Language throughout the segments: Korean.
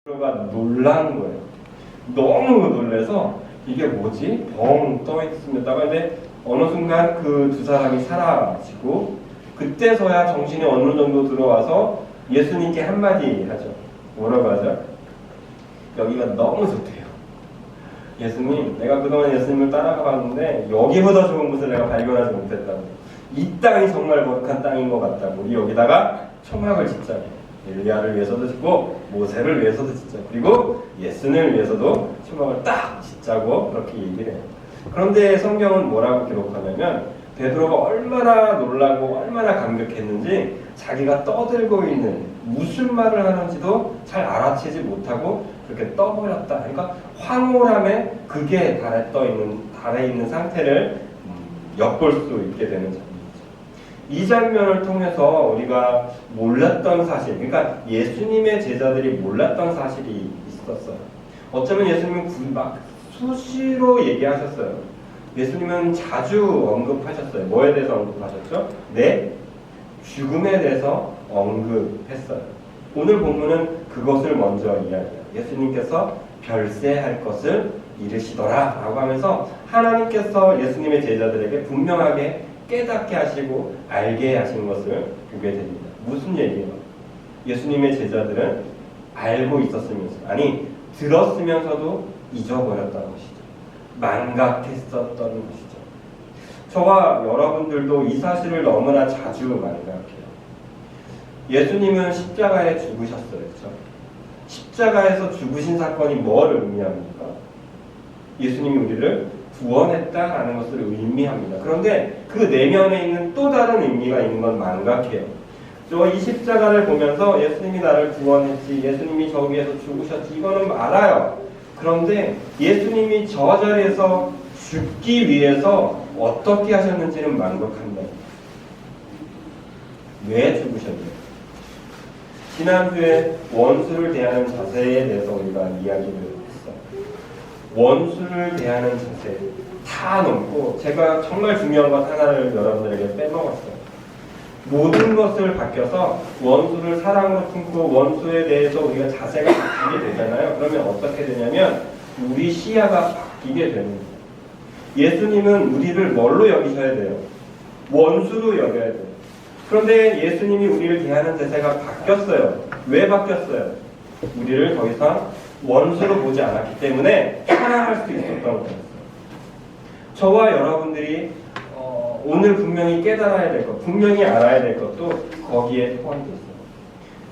베드로가 놀란 거예요. 너무 놀래서 이게 뭐지? 벙 떠있습니다. 근데 어느 순간 그 두 사람이 사라지고 그때서야 정신이 어느 정도 들어와서 예수님께 한마디 하죠. 뭐라고 하죠? 여기가 너무 좋대요. 예수님, 내가 그동안 예수님을 따라가 봤는데 여기보다 좋은 곳을 내가 발견하지 못했다고. 이 땅이 정말 거룩한 땅인 것 같다고. 우리 여기다가 초막을 짓자고. 엘리야를 위해서도 짓고 모세를 위해서도 짓자고. 그리고 예수님을 위해서도 초막을 딱 짓자고 그렇게 얘기를 해요. 그런데 성경은 뭐라고 기록하냐면 베드로가 얼마나 놀라고 얼마나 감격했는지 자기가 떠들고 있는 무슨 말을 하는지도 잘 알아채지 못하고 그렇게 떠버렸다. 그러니까 황홀함에 극에 달해 있는 상태를 엿볼 수 있게 되는 장면이죠. 이 장면을 통해서 우리가 몰랐던 사실, 그러니까 예수님의 제자들이 몰랐던 사실이 있었어요. 어쩌면 예수님은 막 수시로 얘기하셨어요. 예수님은 자주 언급하셨어요. 뭐에 대해서 언급하셨죠? 내 죽음에 대해서 언급했어요. 오늘 본문은 그것을 먼저 이야기해요. 예수님께서 별세할 것을 이르시더라 라고 하면서 하나님께서 예수님의 제자들에게 분명하게 깨닫게 하시고 알게 하신 것을 보게 됩니다. 무슨 얘기예요? 예수님의 제자들은 알고 있었으면서, 아니 들었으면서도 잊어버렸다는 것이죠. 망각했었던 것이죠. 저와 여러분들도 이 사실을 너무나 자주 망각해요. 예수님은 십자가에 죽으셨어요. 그렇죠? 십자가에서 죽으신 사건이 뭘 의미합니까? 예수님이 우리를 구원했다라는 것을 의미합니다. 그런데 그 내면에 있는 또 다른 의미가 있는 건 망각해요. 저 이 십자가를 보면서 예수님이 나를 구원했지, 예수님이 저기에서 죽으셨지, 이거는 알아요. 그런데 예수님이 저 자리에서 죽기 위해서 어떻게 하셨는지는 망각한다. 왜 죽으셨나요? 지난주에 원수를 대하는 자세에 대해서 우리가 이야기를 했어요. 원수를 대하는 자세 다 넘고 제가 정말 중요한 것 하나를 여러분들에게 빼먹었어요. 모든 것을 바뀌어서 원수를 사랑으로 품고 원수에 대해서 우리가 자세가 바뀌게 되잖아요. 그러면 어떻게 되냐면 우리 시야가 바뀌게 되는 거예요. 예수님은 우리를 뭘로 여기셔야 돼요? 원수로 여겨야 돼요. 그런데 예수님이 우리를 대하는 자세가 바뀌었어요. 왜 바뀌었어요? 우리를 더 이상 원수로 보지 않았기 때문에 사랑할 수 있었던 거였어요. 저와 여러분들이 오늘 분명히 깨달아야 될 것, 분명히 알아야 될 것도 거기에 포함되어 있어요.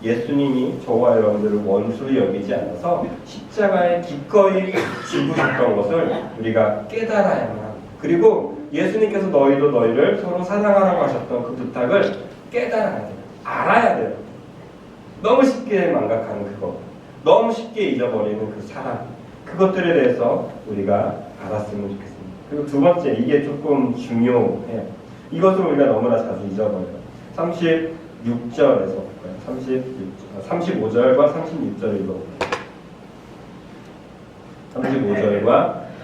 예수님이 저와 여러분들을 원수로 여기지 않아서 십자가에 기꺼이 죽으셨던 것을 우리가 깨달아야만 합니다. 그리고 예수님께서 너희를 서로 사랑하라고 하셨던 그 부탁을 깨달아야 돼요. 알아야 돼요. 너무 쉽게 망각하는 그거, 너무 쉽게 잊어버리는 그 사랑, 그것들에 대해서 우리가 알았으면 좋겠습니다. 그리고 두 번째, 이게 조금 중요해요. 이것을 우리가 너무나 자주 잊어버려요. 36절에서 볼까요? 35절과 36절 읽어볼까요? 35절과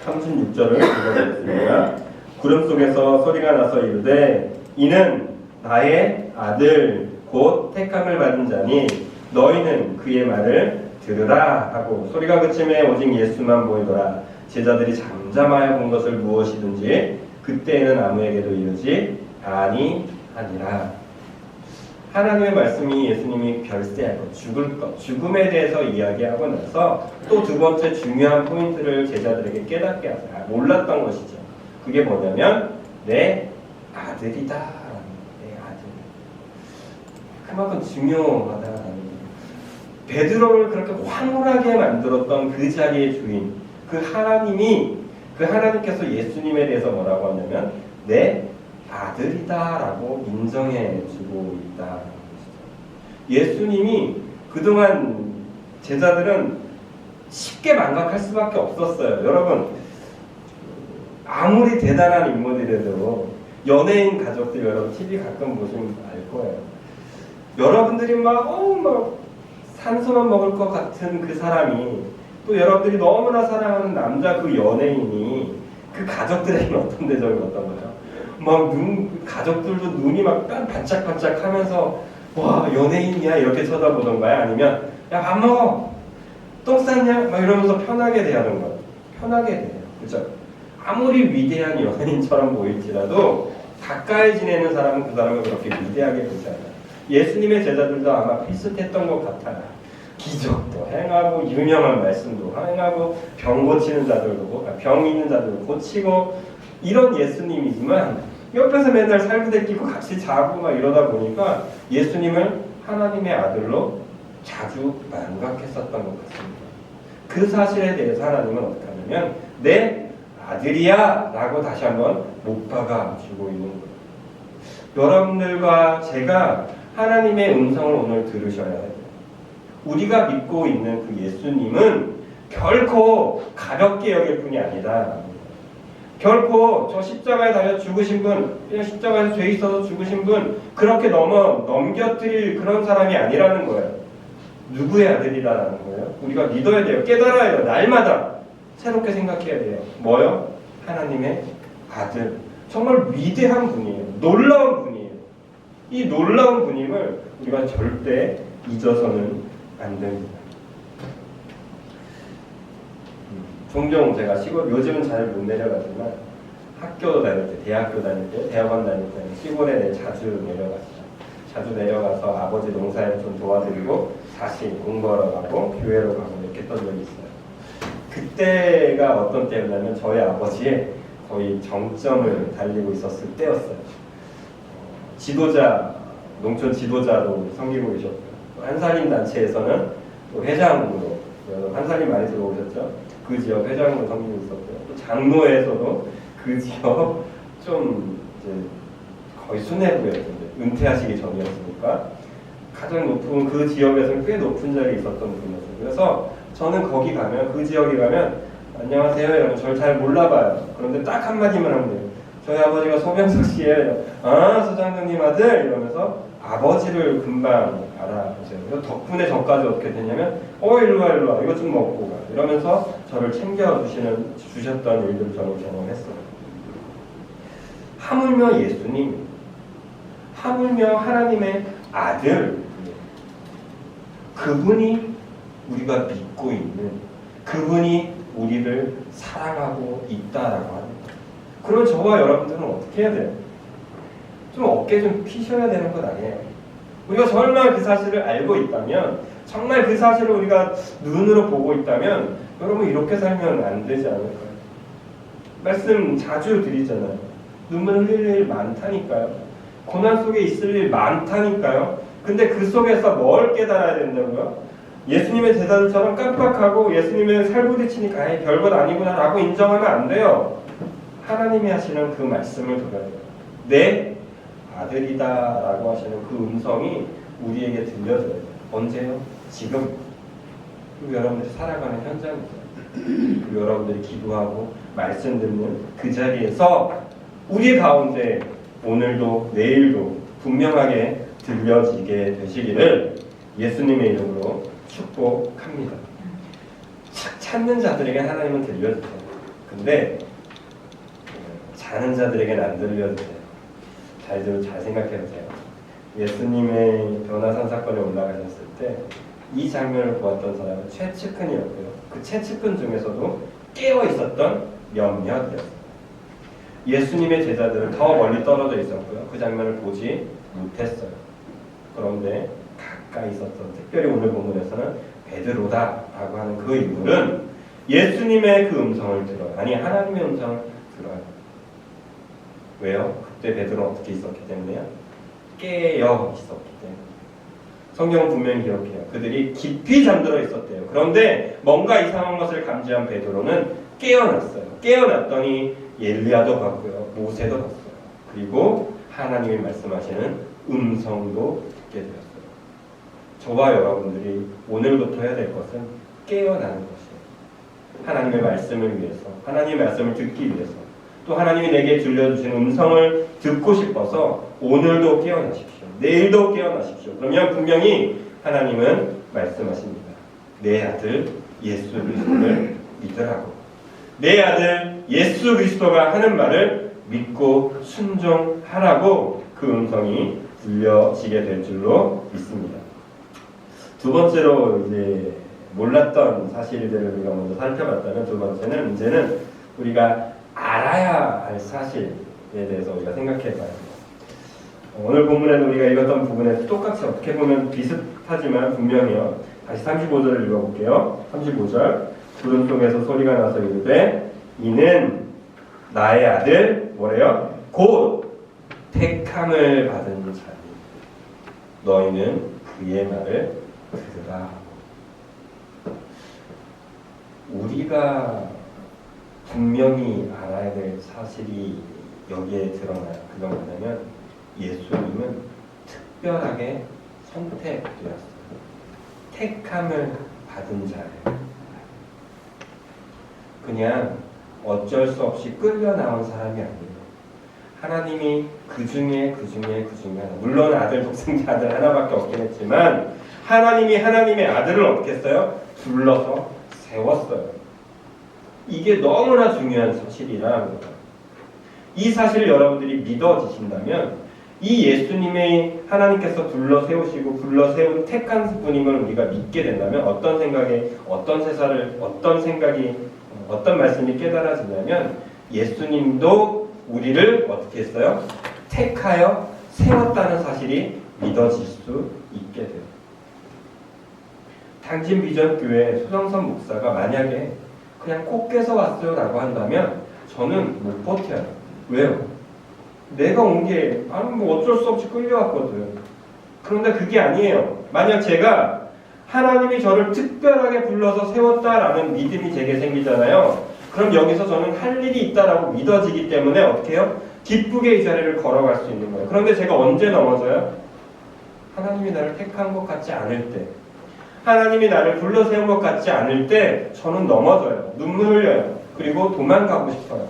36절을 읽어보겠습니다. 구름 속에서 소리가 나서 이르되 이는 나의 아들 곧 택함을 받은 자니 너희는 그의 말을 들으라 하고 소리가 그침에 오직 예수만 보이더라. 제자들이 잠잠하여 본 것을 무엇이든지 그때에는 아무에게도 이르지 아니하니라. 하나님의 말씀이 예수님이 별세할 것, 죽을 것, 죽음에 대해서 이야기하고 나서 또 두 번째 중요한 포인트를 제자들에게 깨닫게 하세요. 몰랐던 것이죠. 그게 뭐냐면 내 아들이다. 내 아들. 그만큼 중요하다는 거예요. 베드로를 그렇게 황홀하게 만들었던 그 자리의 주인, 그 하나님께서 예수님에 대해서 뭐라고 하냐면 내 아들이다라고 인정해주고 있다. 예수님이 그동안 제자들은 쉽게 망각할 수밖에 없었어요. 여러분, 아무리 대단한 인물이라도 연예인 가족들 여러분 TV 가끔 보시면 알 거예요. 여러분들이 막 산소만 먹을 것 같은 그 사람이 또 여러분들이 너무나 사랑하는 남자 그 연예인이 그 가족들에게 어떤 대접이 어떤 거죠? 가족들도 눈이 막 반짝반짝 하면서 와 연예인이야 이렇게 쳐다보던가요? 아니면 야 밥 먹어 똥 쌌냐? 막 이러면서 편하게 대하는 거예요. 편하게 대해요. 그죠? 아무리 위대한 연예인처럼 보일지라도 가까이 지내는 사람은 그 사람을 그렇게 위대하게 보지 않아요. 예수님의 제자들도 아마 비슷했던 것 같아요. 기적도 행하고 유명한 말씀도 행하고 병 고치는 자들도 병 있는 자들도 고치고 이런 예수님이지만 옆에서 맨날 살부대 끼고 같이 자고 막 이러다 보니까 예수님을 하나님의 아들로 자주 망각했었던 것 같습니다. 그 사실에 대해서 하나님은 어떻게 하냐면 내 아들이야 라고 다시 한번 못 박아주고 있는 거예요. 여러분들과 제가 하나님의 음성을 오늘 들으셔야 해요. 우리가 믿고 있는 그 예수님은 결코 가볍게 여길 분이 아니다. 결코 저 십자가에 달려 죽으신 분, 그냥 십자가에서 죄 있어서 죽으신 분 그렇게 넘겨뜨릴 그런 사람이 아니라는 거예요. 누구의 아들이라는 거예요? 우리가 믿어야 돼요. 깨달아야 돼요. 날마다 새롭게 생각해야 돼요. 뭐요? 하나님의 아들. 정말 위대한 분이에요. 놀라운 분이에요. 이 놀라운 분임을 우리가 절대 잊어서는 안 됩니다. 종종 제가 시골, 요즘은 잘 못 내려가지만 학교 다닐 때, 대학교 다닐 때, 대학원 다닐 때 시골에 자주 내려갔어요. 자주 내려가서 아버지 농사일 좀 도와드리고 다시 공부하러 가고 교회로 가고 이렇게 했던 적이 있어요. 그때가 어떤 때였냐면 저희 아버지의 거의 정점을 달리고 있었을 때였어요. 지도자, 농촌 지도자로 섬기고 계셨고요. 한살림 단체에서는 또 회장으로, 한살림 많이 들어오셨죠? 그 지역 회장으로 섬기고 있었고요. 또 장로에서도 그 지역 좀 이제 거의 수뇌부였는데 은퇴하시기 전이었으니까 가장 높은 그 지역에서는 꽤 높은 자리에 있었던 분이었어요. 그래서 저는 거기 가면 그 지역에 가면 안녕하세요 이러면 저를 잘 몰라봐요. 그런데 딱 한마디만 하면 돼요. 저희 아버지가 소병석 씨예요. 아 소장님 아들 이러면서 아버지를 금방 알아보세요. 덕분에 저까지 어떻게 됐냐면 일로와 이거 좀 먹고 가 이러면서 저를 주셨던 일들 저는 경험했어요. 하물며 예수님, 하물며 하나님의 아들, 그분이 우리가 믿고 있는, 그분이 우리를 사랑하고 있다라고 합니다. 그러면 저와 여러분들은 어떻게 해야 돼요? 좀 어깨 좀 피셔야 되는 것 아니에요? 우리가 정말 그 사실을 알고 있다면, 정말 그 사실을 우리가 눈으로 보고 있다면 여러분 이렇게 살면 안 되지 않을까요? 말씀 자주 드리잖아요. 눈물 흘릴 일 많다니까요. 고난 속에 있을 일 많다니까요. 근데 그 속에서 뭘 깨달아야 된다고요? 예수님의 제자들처럼 깜빡하고 예수님의 살부딪히니까 별것 아니구나 라고 인정하면 안 돼요. 하나님이 하시는 그 말씀을 들어야 돼요. 내 아들이다 라고 하시는 그 음성이 우리에게 들려줘야 돼요. 언제요? 지금. 그리고 여러분들이 살아가는 현장이죠. 그리고 여러분들이 기도하고 말씀 듣는 그 자리에서 우리 가운데 오늘도 내일도 분명하게 들려지게 되시기를 예수님의 이름으로 축복합니다. 찾는 자들에게 하나님은 들려주세요. 근데 자는 자들에게는 안 들려주세요. 잘 생각해보세요. 예수님의 변화산 사건에 올라가셨을 때 이 장면을 보았던 사람은 최측근이었고요. 그 최측근 중에서도 깨어있었던 몇몇이었어요. 예수님의 제자들은 더 멀리 떨어져 있었고요. 그 장면을 보지 못했어요. 그런데 가까이 있었던, 특별히 오늘 본문에서는 베드로다라고 하는 그 인물은 예수님의 그 음성을 들어요. 아니 하나님의 음성을 들어요. 왜요? 그때 베드로는 어떻게 있었기 때문에요? 깨어 있었기 때문에. 성경은 분명히 기록해요. 그들이 깊이 잠들어 있었대요. 그런데 뭔가 이상한 것을 감지한 베드로는 깨어났어요. 깨어났더니 엘리야도 봤고요. 모세도 봤어요. 그리고 하나님이 말씀하시는 음성도 듣게 되었어요. 저와 여러분들이 오늘부터 해야 될 것은 깨어나는 것이에요. 하나님의 말씀을 위해서, 하나님의 말씀을 듣기 위해서, 또 하나님이 내게 들려주신 음성을 듣고 싶어서 오늘도 깨어나십시오. 내일도 깨어나십시오. 그러면 분명히 하나님은 말씀하십니다. 내 아들 예수 그리스도를 믿으라고. 내 아들 예수 그리스도가 하는 말을 믿고 순종하라고 그 음성이 들려지게 될 줄로 믿습니다. 두 번째로 이제 몰랐던 사실들을 우리가 먼저 살펴봤다면, 두 번째는 이제는 우리가 알아야 할 사실에 대해서 우리가 생각해 봐야 합니다. 오늘 본문에도 우리가 읽었던 부분에 똑같이 어떻게 보면 비슷하지만 분명히요. 다시 35절을 읽어볼게요. 35절. 구름 속에서 소리가 나서 이르되 이는 나의 아들 뭐래요? 곧 택함을 받은 자니 너희는 그의 말을 들으라. 우리가 분명히 알아야 될 사실이 여기에 드러나요. 그건 뭐냐면 예수님은 특별하게 선택되었어요. 택함을 받은 자예요. 그냥 어쩔 수 없이 끌려 나온 사람이 아니에요. 하나님이 그 중에 하나. 물론 아들 독생자 아들 하나밖에 없긴 했지만 하나님이 하나님의 아들을 어떻게 했어요? 불러서 세웠어요. 이게 너무나 중요한 사실이라는 거예요. 이 사실을 여러분들이 믿어지신다면 이 예수님의 하나님께서 불러 세우시고 불러 세운 택한 분임을 우리가 믿게 된다면 어떤 생각이 어떤 말씀이 깨달아지냐면 예수님도 우리를 어떻게 했어요? 택하여 세웠다는 사실이 믿어질 수 있게 돼요. 당진 비전교회 소정선 목사가 만약에 그냥 코 깨서 왔어요 라고 한다면 저는 못 버텨요. 왜요? 내가 온 게 뭐 어쩔 수 없이 끌려왔거든. 그런데 그게 아니에요. 만약 제가 하나님이 저를 특별하게 불러서 세웠다라는 믿음이 제게 생기잖아요. 그럼 여기서 저는 할 일이 있다라고 믿어지기 때문에 어떻게 해요? 기쁘게 이 자리를 걸어갈 수 있는 거예요. 그런데 제가 언제 넘어져요? 하나님이 나를 택한 것 같지 않을 때, 하나님이 나를 불러 세운 것 같지 않을 때 저는 넘어져요. 눈물 흘려요. 그리고 도망가고 싶어요.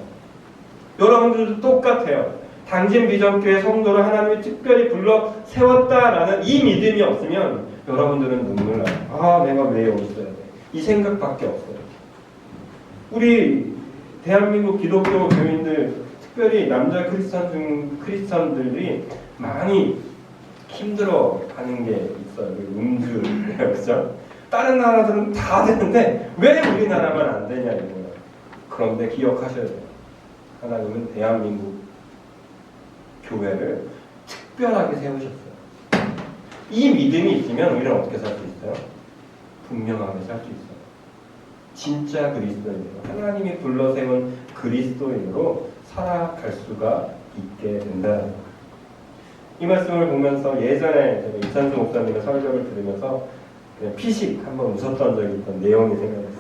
여러분들도 똑같아요. 당진 비전교회 성도를 하나님이 특별히 불러 세웠다라는 이 믿음이 없으면 여러분들은 눈물 나요. 아, 내가 왜 여기 있어야 돼? 이 생각밖에 없어요. 우리 대한민국 기독교 교인들, 특별히 남자 크리스천들이 많이 힘들어하는 게 있어요. 음주, 그죠? 다른 나라들은 다 되는데 왜 우리나라만 안 되냐 이거예요. 그런데 기억하셔야 돼요. 하나님은 대한민국 교회를 특별하게 세우셨어요. 이 믿음이 있으면 우리는 어떻게 살 수 있어요? 분명하게 살 수 있어요. 진짜 그리스도인으로, 하나님이 불러 세운 그리스도인으로 살아갈 수가 있게 된다. 이 말씀을 보면서 예전에 제가 이찬수 목사님의 설교를 들으면서 그냥 피식 한번 웃었던 적이 있던 내용이 생각났어요.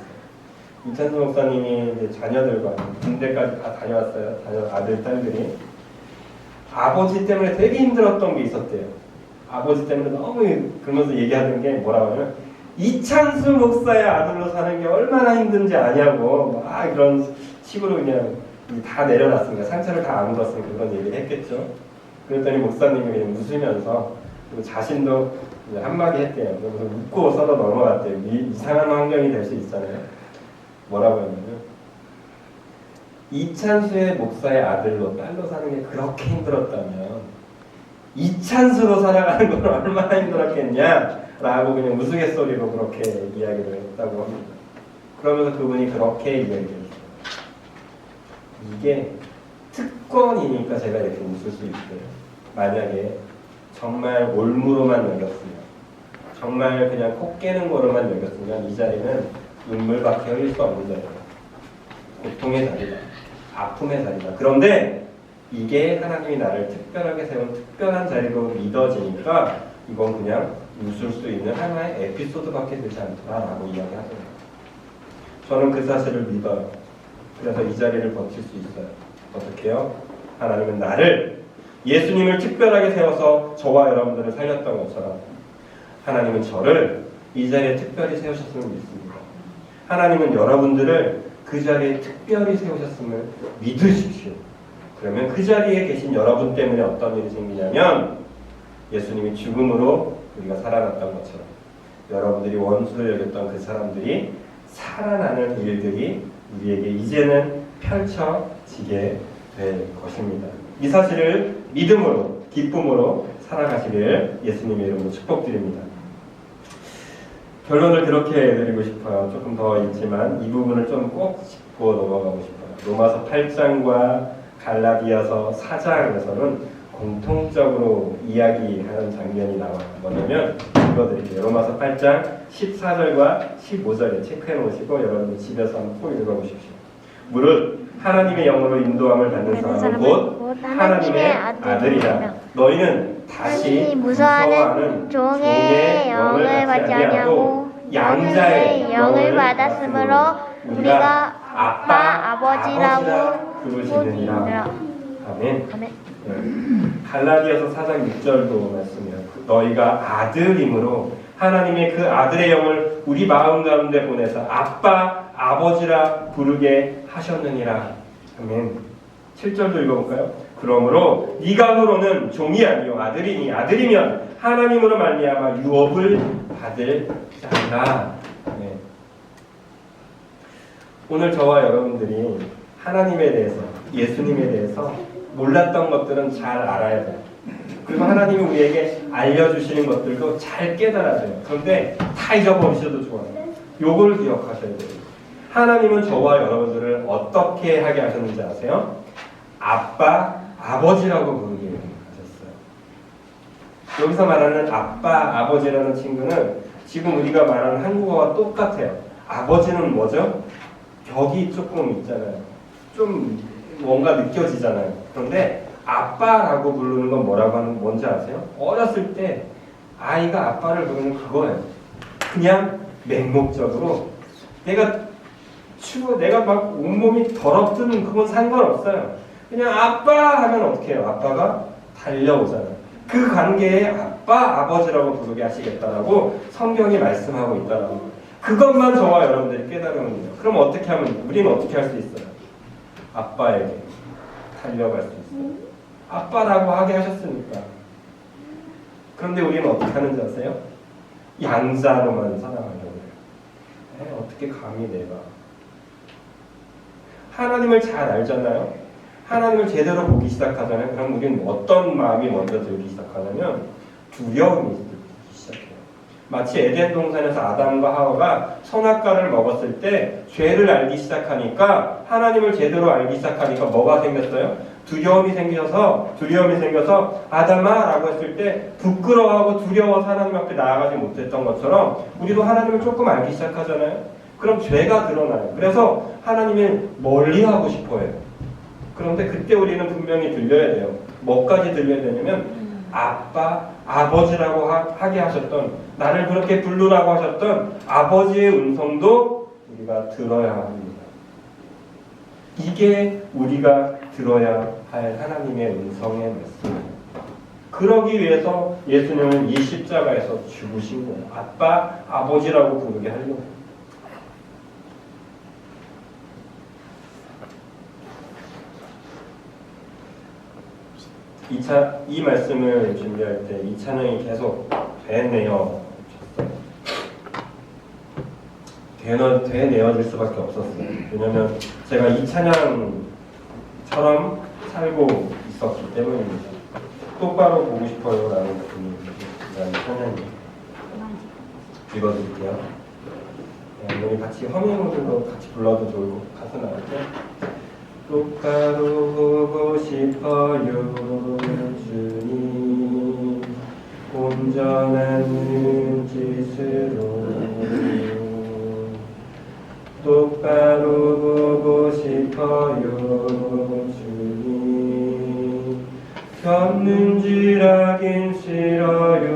이찬수 목사님이 이제 자녀들과 군대까지 다 다녀왔어요. 아들, 딸들이. 아버지 때문에 되게 힘들었던 게 있었대요. 아버지 때문에 너무 그러면서 얘기하는 게 뭐라고 하면 이찬수 목사의 아들로 사는 게 얼마나 힘든지 아냐고 막 그런 식으로 그냥 다 내려놨으니까 상처를 다 안 묻었으니까 그런 얘기를 했겠죠. 그랬더니 목사님이 그냥 웃으면서 그리고 자신도 한마디 했대요. 그래서 웃고 서로 넘어갔대요. 이상한 환경이 될 수 있잖아요. 뭐라고 했냐면 이찬수의 목사의 아들로 딸로 사는 게 그렇게 힘들었다면 이찬수로 살아가는 건 얼마나 힘들었겠냐 라고 그냥 우스갯소리로 그렇게 이야기를 했다고 합니다. 그러면서 그분이 그렇게 이야기했어요. 이게 특권이니까 제가 이렇게 웃을 수 있어요. 만약에 정말 올무로만 여겼으면, 정말 그냥 코 깨는 거로만 여겼으면 이 자리는 눈물밖에 흘릴 수 없는 자리다. 고통의 자리다. 아픔의 자리다. 그런데 이게 하나님이 나를 특별하게 세운 특별한 자리로 믿어지니까 이건 그냥 웃을 수 있는 하나의 에피소드밖에 되지 않더라라고 이야기하더라고요. 저는 그 사실을 믿어요. 그래서 이 자리를 버틸 수 있어요. 어떻게 해요? 하나님은 나를, 예수님을 특별하게 세워서 저와 여러분들을 살렸던 것처럼 하나님은 저를 이 자리에 특별히 세우셨음을 믿습니다. 하나님은 여러분들을 그 자리에 특별히 세우셨음을 믿으십시오. 그러면 그 자리에 계신 여러분 때문에 어떤 일이 생기냐면 예수님이 죽음으로 우리가 살아났던 것처럼 여러분들이 원수를 여겼던 그 사람들이 살아나는 일들이 우리에게 이제는 펼쳐지게 될 것입니다. 이 사실을 믿음으로, 기쁨으로 살아가시길 예수님의 이름으로 축복드립니다. 결론을 그렇게 드리고 싶어요. 조금 더 있지만 이 부분을 좀 꼭 짚고 넘어가고 싶어요. 로마서 8장과 갈라디아서 4장에서는 공통적으로 이야기하는 장면이 나와요. 뭐냐면 이거 드릴게요. 로마서 8장 14절과 15절에 체크해 놓으시고 여러분 집에서 한번 꼭 읽어보십시오. 무릇 하나님의 영으로 인도함을 받는 사람은 곧 하나님의 아들이라. 너희는 다시 무서워하는 종의 영을 받지 아니하고 양자의 영을 받았으므로 우리가 아빠 아버지라고 부르시느니라. 아멘. 갈라디아서 4장 6절도 말씀이에요. 너희가 아들임으로 하나님의 그 아들의 영을 우리 마음 가운데 보내서 아빠 아버지라 부르게 하셨느니라. 아멘. 7절도 읽어볼까요? 그러므로 네가 너로는 종이 아니요 아들이니 아들이면 하나님으로 말미암아 유업을 받을 자라. 아멘. 오늘 저와 여러분들이 하나님에 대해서 예수님에 대해서 몰랐던 것들은 잘 알아야 돼요. 그리고 하나님이 우리에게 알려주시는 것들도 잘 깨달아야 돼요. 그런데 다 잊어버리셔도 좋아요. 요걸 기억하셔야 돼요. 하나님은 저와 여러분들을 어떻게 하게 하셨는지 아세요? 아빠, 아버지라고 부르게 하셨어요. 여기서 말하는 아빠, 아버지라는 친구는 지금 우리가 말하는 한국어와 똑같아요. 아버지는 뭐죠? 벽이 조금 있잖아요. 좀 뭔가 느껴지잖아요. 그런데 아빠라고 부르는 건 뭐라고 하는 뭔지 아세요? 어렸을 때 아이가 아빠를 부르는 그거예요. 그냥 맹목적으로 내가 막 온몸이 더럽든 그건 상관없어요. 그냥 아빠 하면 어떻게 해요? 아빠가 달려오잖아요. 그 관계에 아빠, 아버지라고 부르게 하시겠다라고 성경이 말씀하고 있다라고. 그것만 저와 여러분들이 깨달으면 돼요. 그럼 어떻게 하면 우리는 어떻게 할 수 있어요? 아빠에게 달려갈 수 있어요. 아빠라고 하게 하셨으니까. 그런데 우리는 어떻게 하는지 아세요? 양자로만 사랑하려고 해요. 어떻게 감히 내가. 하나님을 잘 알잖아요. 하나님을 제대로 보기 시작하잖아요. 그럼 우리는 어떤 마음이 먼저 들기 시작하냐면 두려움이 들기 시작해요. 마치 에덴 동산에서 아담과 하와가 선악과를 먹었을 때 죄를 알기 시작하니까 하나님을 제대로 알기 시작하니까 뭐가 생겼어요? 두려움이 생겨서 아담아 라고 했을 때 부끄러워하고 두려워서 하나님 앞에 나아가지 못했던 것처럼 우리도 하나님을 조금 알기 시작하잖아요. 그럼 죄가 드러나요. 그래서 하나님을 멀리하고 싶어해요. 그런데 그때 우리는 분명히 들려야 돼요. 뭐까지 들려야 되냐면 아빠, 아버지라고 하게 하셨던, 나를 그렇게 부르라고 하셨던 아버지의 음성도 우리가 들어야 합니다. 이게 우리가 들어야 할 하나님의 음성의 말씀입니다. 그러기 위해서 예수님은 이 십자가에서 죽으신 거예요. 아빠, 아버지라고 부르게 하려고. 이 말씀을 준비할 때 이 찬양이 계속 되네요. 되내어질 수밖에 없었어요. 왜냐면 제가 이 찬양처럼 살고 있었기 때문입니다. 똑바로 보고 싶어요 라는 찬양이 읽어드릴게요. 우리 같이 허밍으로 같이 불러도 좋고 가수 나올게요. 똑바로 보고 싶어요 주님 온전한 눈짓으로 똑바로 보고 싶어요 주님 곁눈질하긴 싫어요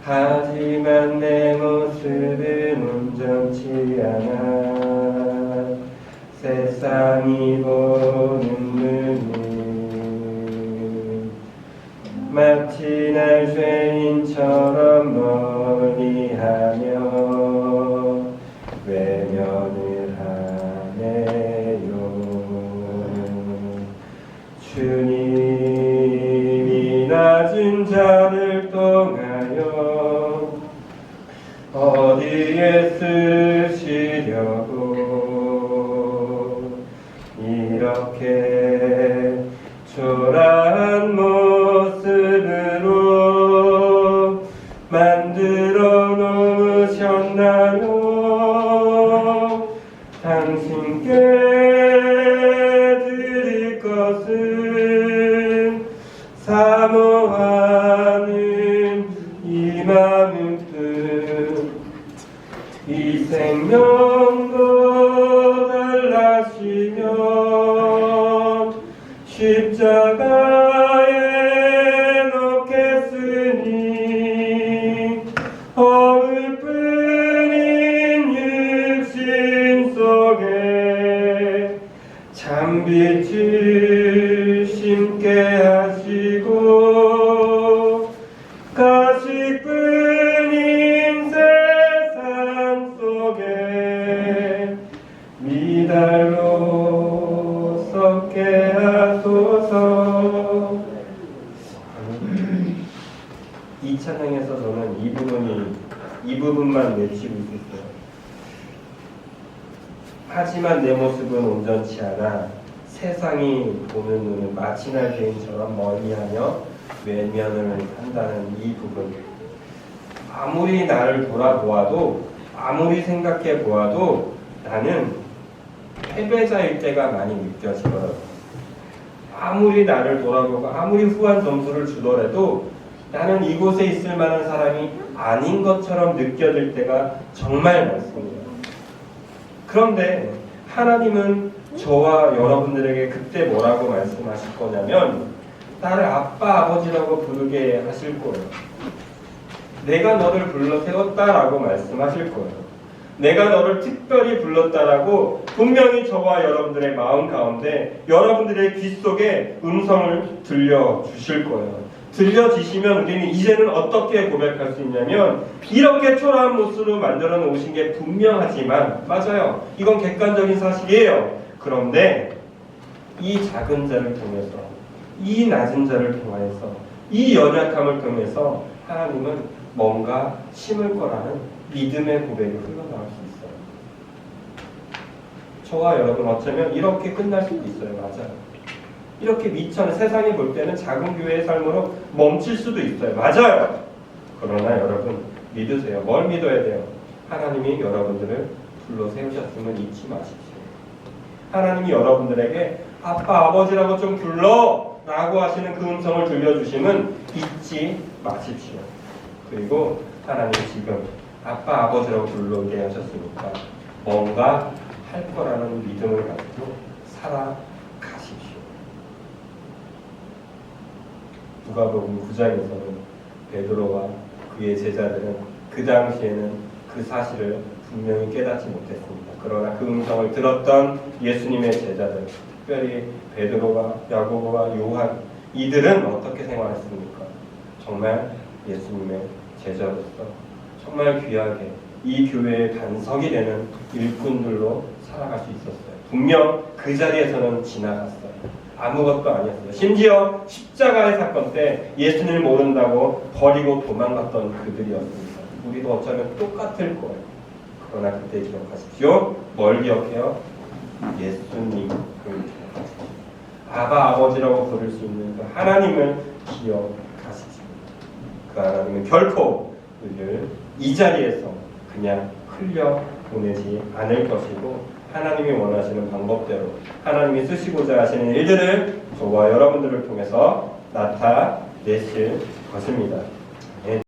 하지만 내 모습은 온전치 않아 세상이 보는 눈은 마치 날 죄인처럼 멀리하며 외면을 하네요. 주님이 낮은 자를 통하여 어디에 쓰시려고 이렇게 초라한 모습으로 나는 이 마음뿐 이 생명도 달라지면 십자가에 넣겠으니 허물뿐인 육신 속에 참빛을 심게 하시고 가시뿐인 세상 속에 미달로 썩게 하소서. 이 찬양에서 저는 이 부분만 외치고 있었어요. 하지만 내 모습은 온전치 않아 세상이 보는 눈은 마치날 죄인처럼 멀리하며 외면을 한다는 이 부분. 아무리 나를 돌아보아도 아무리 생각해 보아도 나는 패배자일 때가 많이 느껴지더라고요. 아무리 나를 돌아보고 아무리 후한 점수를 주더라도 나는 이곳에 있을 만한 사람이 아닌 것처럼 느껴질 때가 정말 많습니다. 그런데 하나님은 저와 여러분들에게 그때 뭐라고 말씀하실 거냐면 나를 아빠 아버지라고 부르게 하실 거예요. 내가 너를 불러 세웠다라고 말씀하실 거예요. 내가 너를 특별히 불렀다라고 분명히 저와 여러분들의 마음 가운데 여러분들의 귀 속에 음성을 들려주실 거예요. 들려주시면 우리는 이제는 어떻게 고백할 수 있냐면 이렇게 초라한 모습으로 만들어 놓으신 게 분명하지만 맞아요. 이건 객관적인 사실이에요. 그런데 이 작은 자를 통해서 이 낮은 자를 통해서 이 연약함을 통해서 하나님은 뭔가 심을 거라는 믿음의 고백이 흘러나올 수 있어요. 저와 여러분 어쩌면 이렇게 끝날 수도 있어요. 맞아요. 이렇게 미천 세상이 볼 때는 작은 교회의 삶으로 멈출 수도 있어요. 맞아요. 그러나 여러분 믿으세요. 뭘 믿어야 돼요? 하나님이 여러분들을 불러 세우셨음을 잊지 마십시오. 하나님이 여러분들에게 아빠 아버지라고 좀 불러 라고 하시는 그 음성을 들려주심은 잊지 마십시오. 그리고 하나님 지금 아빠 아버지라고 불러게 하셨으니까 뭔가 할 거라는 믿음을 가지고 살아가십시오. 누가복음 9장에서는 베드로와 그의 제자들은 그 당시에는 그 사실을 분명히 깨닫지 못했습니다. 그러나 그 음성을 들었던 예수님의 제자들, 특별히 베드로와 야고보와 요한, 이들은 어떻게 생활했습니까? 정말 예수님의 제자로서 정말 귀하게 이 교회의 반석이 되는 일꾼들로 살아갈 수 있었어요. 분명 그 자리에서는 지나갔어요. 아무것도 아니었어요. 심지어 십자가의 사건 때 예수님을 모른다고 버리고 도망갔던 그들이었습니다. 우리도 어쩌면 똑같을 거예요. 그러나 그때 기억하십시오. 뭘 기억해요? 예수님을 기억하십시오. 아바 아버지라고 부를 수 있는 그 하나님을 기억하십시오. 그 하나님은 결코 우리를 이 자리에서 그냥 흘려보내지 않을 것이고 하나님이 원하시는 방법대로 하나님이 쓰시고자 하시는 일들을 저와 여러분들을 통해서 나타내실 것입니다.